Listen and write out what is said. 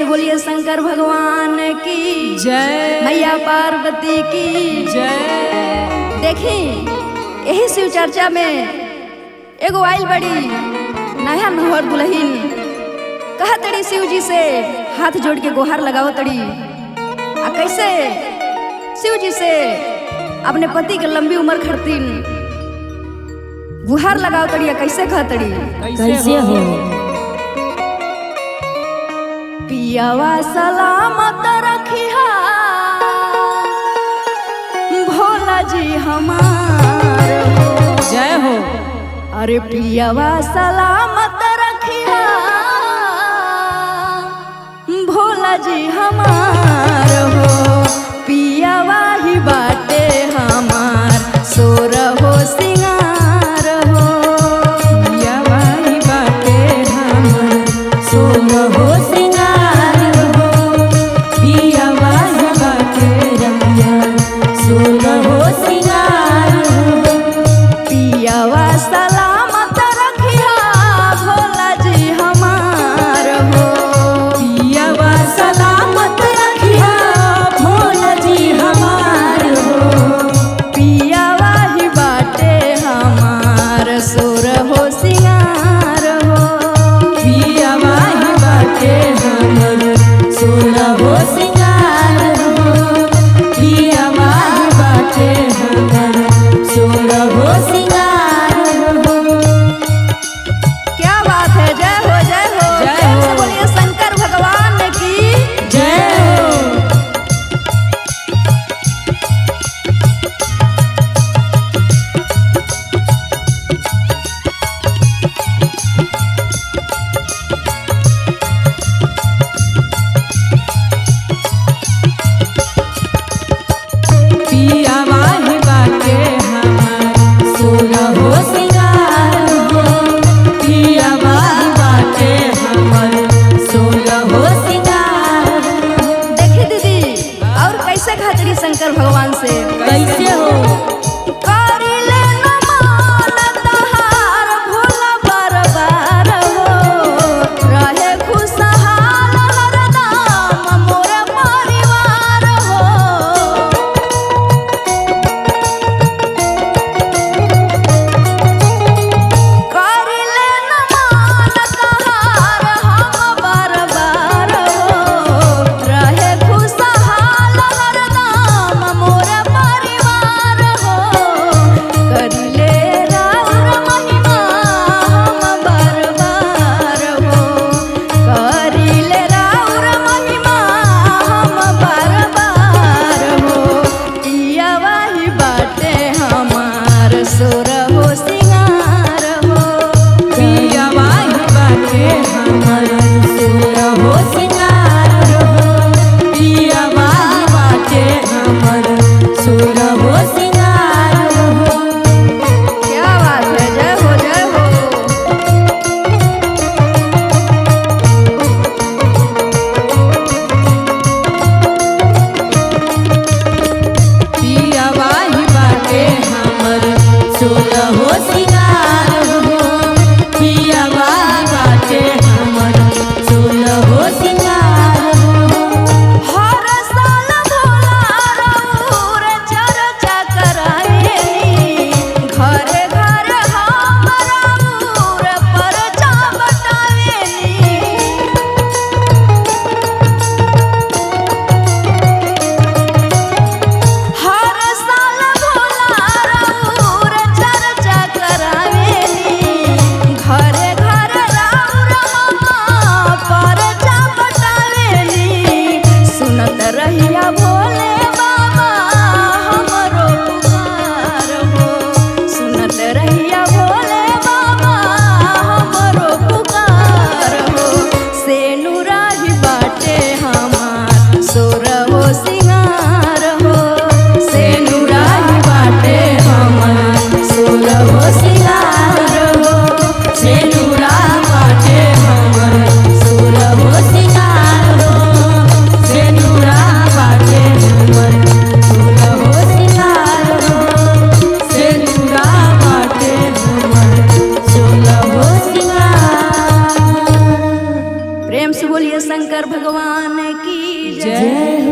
बोलिए शंकर भगवान की जय, मैया पार्वती की जय। देखी यही शिव चर्चा में एगो आइल बड़ी नया नहर दुल्हन कहा तड़ी शिव जी से हाथ जोड़ के गुहार लगाओ तड़ी आ कैसे शिव जी से अपने पति के लंबी उम्र खड़तीन गुहार लगाओ तड़ी कैसे कह तड़ी कैसे हो पियावा सलामत रखिहा भोला जी हमार हो। जय हो। अरे पियावा सलामत रखिहा भोला जी हमार हो। पियावा ही बाटे हमार सोर हो सिंगार हो। पियावा ही बाटे हमार सोर हो सिंगार हो। पियावा ही बाटे रमिया सोर हो सिंगार हो। पियावा सलामत रखिया भोला जी हमार हो। पियावा सलामत रखिया भोला जी हमार हो। पियावा ही बाटे हमार सोर हो सिंगार हो। पियावा ही बाटे हमार सोर हो सिंगार हो। पियावा ही बाटे हमार सोर हो सिंगार हो। क्या बात है, जय हो जय हो। जय प्रेम से हो। बोलिए शंकर भगवान की जय हो। पियावा ही बाटे हमार सोर हो सिंगार हो। पियावा ही बाटे हमार सोर हो सिंगार हो। देखी दीदी और कैसे खातरी शंकर भगवान से कैसे हो करिले नमन तहार भोला बरबार हो। रहे खुशहाल हरदम मोर परिवार हो। करिले नमन तहार हम बरबार हो। रहे खुशहाल हरदम मोर परिवार भगवान की जय। जय